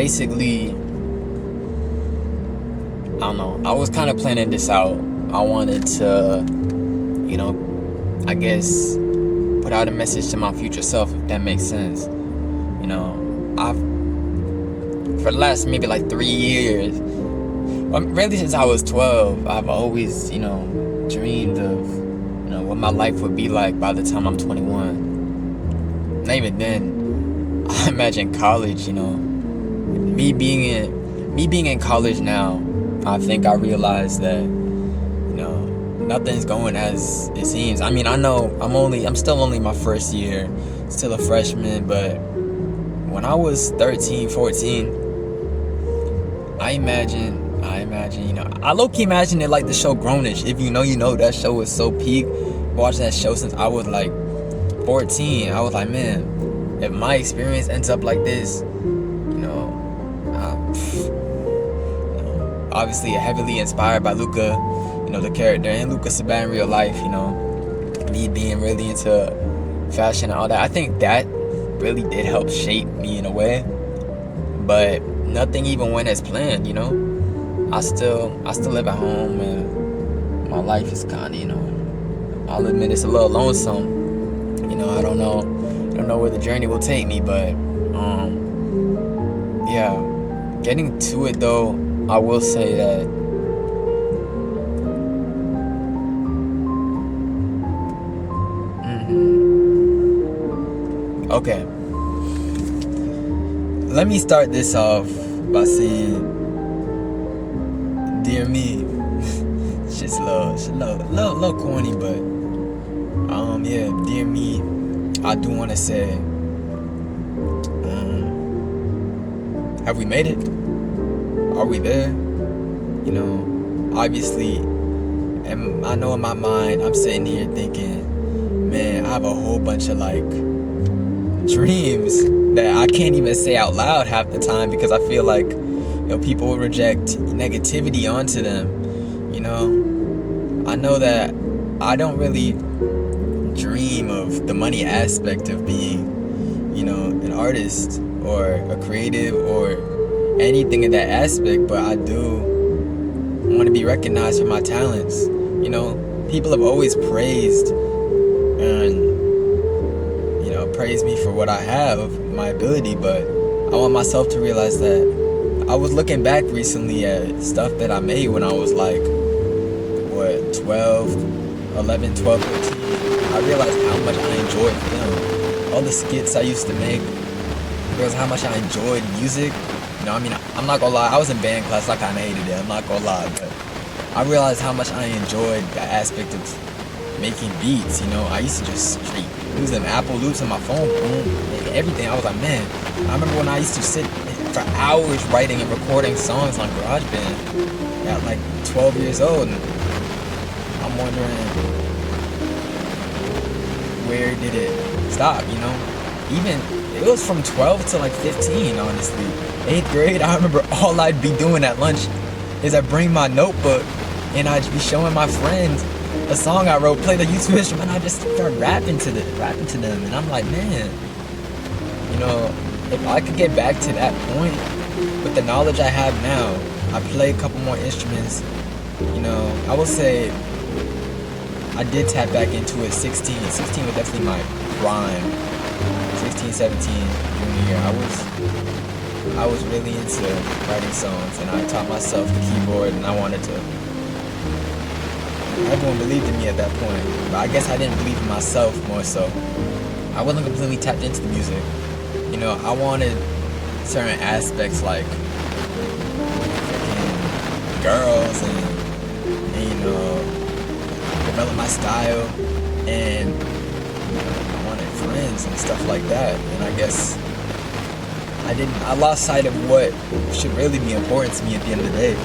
basically, I don't know. I was kind of planning this out. I wanted to, you know, I guess put out a message to my future self, if that makes sense. You know, I've for the last maybe like 3 years, really since I was 12, I've always, dreamed of, what my life would be like by the time I'm 21. Not even then, I imagine college, me being in college now, I think I realized that, nothing's going as it seems. I mean, I know I'm still only my first year, still a freshman, but when I was 13, 14, I imagine, I low-key imagine it like the show Grownish. If you know, that show was so peak. Watching that show since I was like 14, I was like, man, if my experience ends up like this, obviously heavily inspired by Luca, the character, and Luca Sabat in real life, me being really into fashion and all that. I think that really did help shape me in a way, but nothing even went as planned. I still live at home, and my life is kind of, I'll admit it's a little lonesome. I don't know where the journey will take me, but yeah, getting to it though, I will say that okay, let me start this off by saying, dear me. It's just a little corny, but yeah, dear me, I do want to say, have we made it? Are we there? Obviously, and I know in my mind, I'm sitting here thinking, man, I have a whole bunch of like dreams that I can't even say out loud half the time because I feel like, people will reject negativity onto them. I know that I don't really dream of the money aspect of being, an artist or a creative or anything in that aspect, but I do want to be recognized for my talents. People have always praised and praised me for what I have, my ability, but I want myself to realize that I was looking back recently at stuff that I made when I was like 11, 12, 13. I realized how much I enjoyed film. All the skits I used to make. I realized how much I enjoyed music. I'm not gonna lie, I was in band class, I kinda hated it, I'm not gonna lie, but I realized how much I enjoyed the aspect of making beats. I used to just straight use them Apple loops on my phone, boom, everything. I was like, man, I remember when I used to sit for hours writing and recording songs on GarageBand at like 12 years old, and I'm wondering, where did it stop? Even it was from 12 to like 15, honestly. 8th grade, I remember all I'd be doing at lunch is I'd bring my notebook and I'd be showing my friends a song I wrote, play the YouTube instrument, and I just start rapping to them, and I'm like, man, if I could get back to that point with the knowledge I have now, I play a couple more instruments, I will say I did tap back into it 16 was definitely my prime. 16, 17, junior year, I was really into writing songs, and I taught myself the keyboard, and I wanted to. Everyone believed in me at that point, but I guess I didn't believe in myself more so. I wasn't completely tapped into the music. I wanted certain aspects like freaking girls and develop my style, and I wanted friends and stuff like that. And I guess I lost sight of what should really be important to me at the end of the day.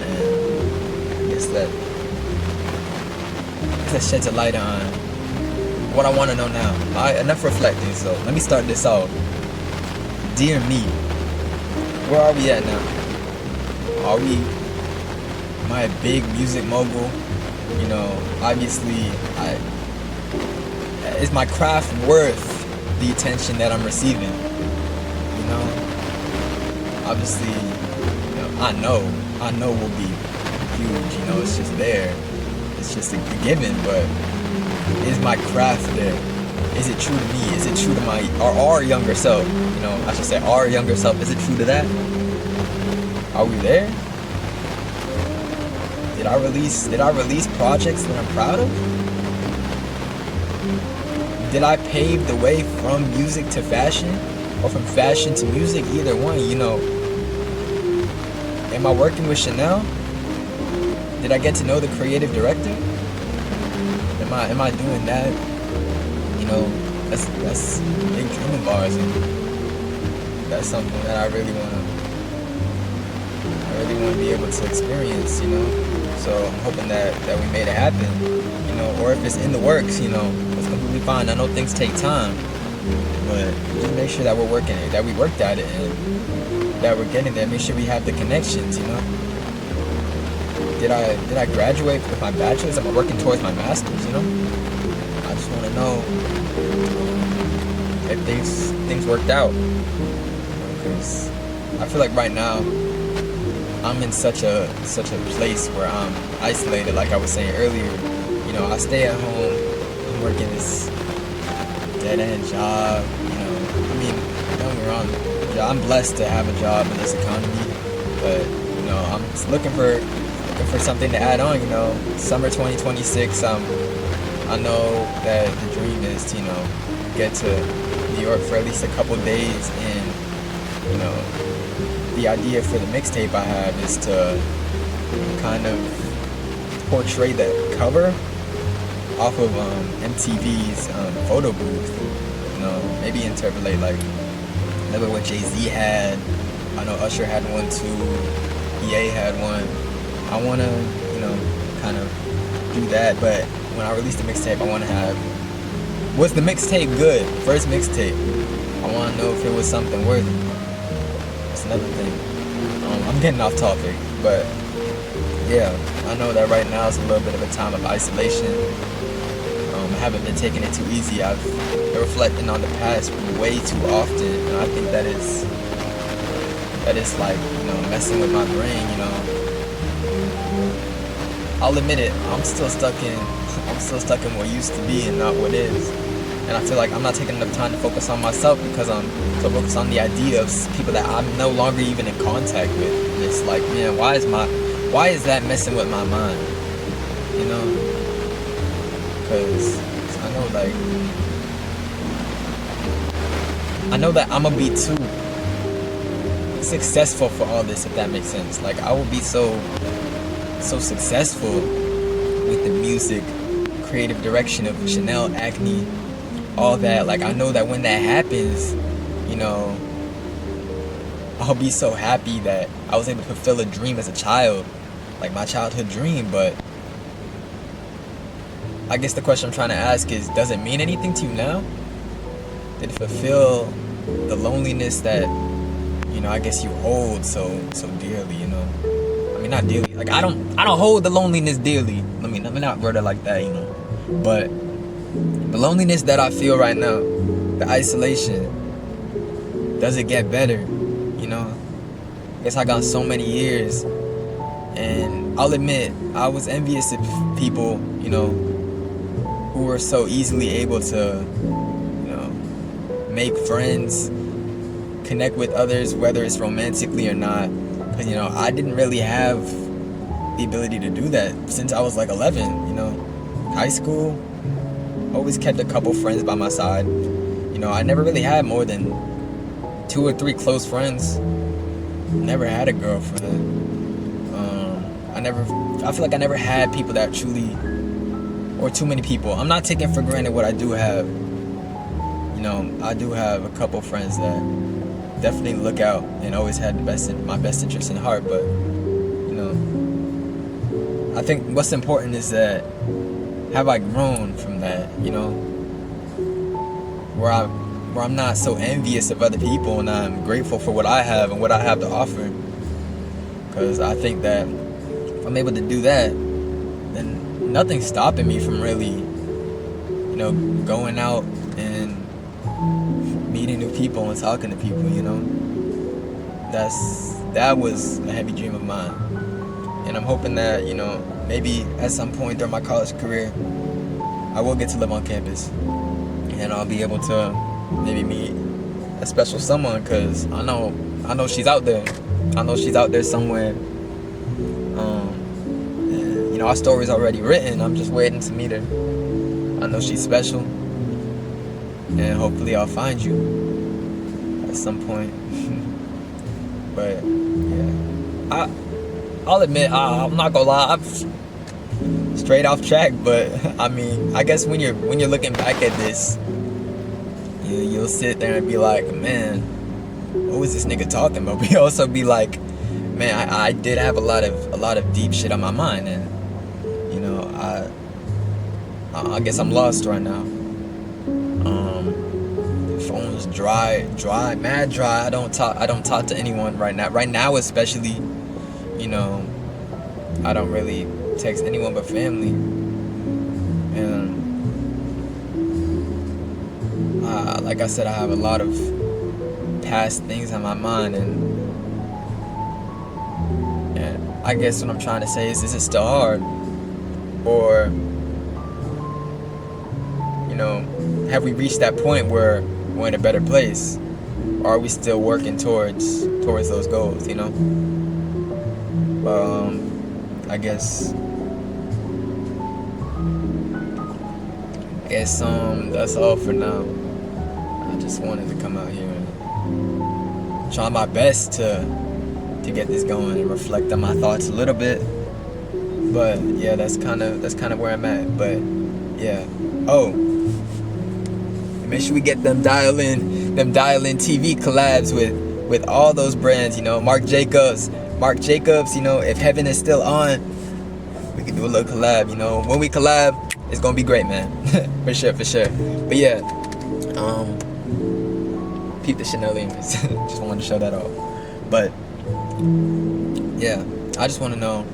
And I guess that sheds a light on what I want to know now. Enough reflecting, so let me start this off. Dear me, where are we at now? Am I a big music mogul? Obviously, is my craft worth the attention that I'm receiving? obviously, I know will be huge. It's just there. It's just a given. But is my craft there? Is it true to me? Is it true to our younger self? I should say our younger self. Is it true to that? Are we there? Did I release projects that I'm proud of? Did I pave the way from music to fashion? Or from fashion to music? Either one, Am I working with Chanel? Did I get to know the creative director? Am I doing that? That's a big dream of ours, and that's something that I really wanna be able to experience, So I'm hoping that we made it happen, or if it's in the works, it's completely fine. I know things take time, but just make sure that we're working it, that we worked at it, and that we're getting there. Make sure we have the connections, Did I graduate with my bachelor's? Am I working towards my master's, I just want to know if things worked out, because I feel like right now I'm in such a place where I'm isolated. Like I was saying earlier, I stay at home. I'm working this dead end job. Don't get me wrong. I'm blessed to have a job in this economy, but I'm just looking for something to add on. Summer 2026. I know that the dream is to get to New York for at least a couple days, and the idea for the mixtape I have is to kind of portray the cover off of MTV's photo booth. Maybe interpolate like what Jay-Z had. I know Usher had one too. EA had one. I want to, kind of do that. But when I release the mixtape, I want to have, was the mixtape good? First mixtape. I want to know if it was something worthy. That's another thing. I'm getting off topic, but yeah, I know that right now is a little bit of a time of isolation. I haven't been taking it too easy. I've been reflecting on the past way too often, and I think that is like, messing with my brain, I'll admit it, I'm still stuck in what used to be and not what is. And I feel like I'm not taking enough time to focus on myself because I'm so focused on the idea of people that I'm no longer even in contact with. And it's like, man, why is that messing with my mind? Because I know that I'm gonna be too successful for all this, if that makes sense. Like, I will be so successful with the music, creative direction of Chanel, Acne, all that. Like, I know that when that happens, I'll be so happy that I was able to fulfill a dream as a child, like my childhood dream. But I guess the question I'm trying to ask is, does it mean anything to you now? Did it fulfill the loneliness that, I guess you hold so dearly, I mean, not dearly. Like, I don't hold the loneliness dearly. Let me not word it like that, But the loneliness that I feel right now, the isolation, does it get better? I guess I got so many years, and I'll admit I was envious of people, who were so easily able to, make friends, connect with others, whether it's romantically or not. Because, I didn't really have the ability to do that since I was like 11, high school. Always kept a couple friends by my side. I never really had more than 2 or 3 close friends. Never had a girlfriend. I feel like I never had people that truly, or too many people. I'm not taking for granted what I do have. I do have a couple friends that definitely look out and always had my best interest in heart. But I think what's important is that, have I grown from that? Where I'm not so envious of other people, and I'm grateful for what I have and what I have to offer. Because I think that if I'm able to do that, then nothing's stopping me from really, going out and meeting new people and talking to people, that was a heavy dream of mine, and I'm hoping that, you know, maybe at some point during my college career, I will get to live on campus, and I'll be able to maybe meet a special someone, because I know she's out there. I know she's out there somewhere. And, you know, our story's already written. I'm just waiting to meet her. I know she's special, and hopefully I'll find you at some point. But yeah, I'll admit, I'm not gonna lie, I'm straight off track. But I mean, I guess when you're looking back at this, you'll sit there and be like, man, what was this nigga talking about? But you also be like, man, I did have a lot of deep shit on my mind, and you know, I guess I'm lost right now. The phone's mad dry. I don't talk to anyone right now. Right now, especially, you know, I don't really text anyone but family. And like I said, I have a lot of past things on my mind, and I guess what I'm trying to say is it still hard? Or, you know, have we reached that point where we're in a better place? Or are we still working towards those goals, you know? I guess that's all for now. I just wanted to come out here and try my best to get this going and reflect on my thoughts a little bit. But yeah, that's kind of where I'm at. But yeah. Oh, make sure we get them dial-in TV collabs with all those brands. You know, Marc Jacobs. You know, if heaven is still on, we can do a little collab. You know, when we collab, it's gonna be great, man. for sure. But yeah, peep the Chanel limits. Just wanted to show that off. But yeah, I just want to know,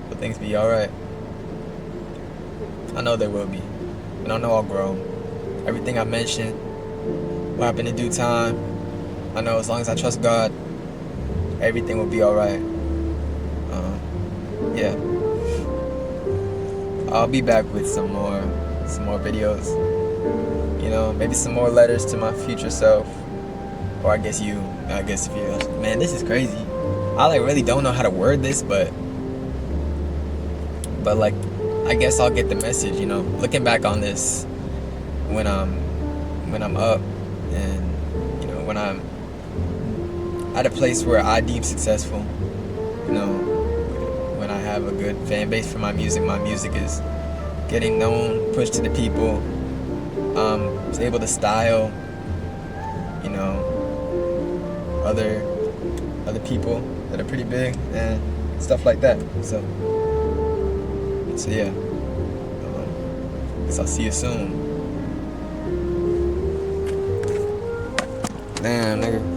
will things be alright? I know they will be, and I know I'll grow. Everything I mentioned will happen in due time. I know as long as I trust God, everything will be alright. Yeah, I'll be back with some more videos. You know, maybe some more letters to my future self. Or I guess if you, man, this is crazy. I like really don't know how to word this, but like, I guess I'll get the message, you know, looking back on this when I'm up, and you know, when I'm at a place where I deem successful, you know, when I have a good fan base for my music is getting known, pushed to the people, was able to style, you know, other people that are pretty big and stuff like that. So yeah, guess I'll see you soon. Damn, nigga.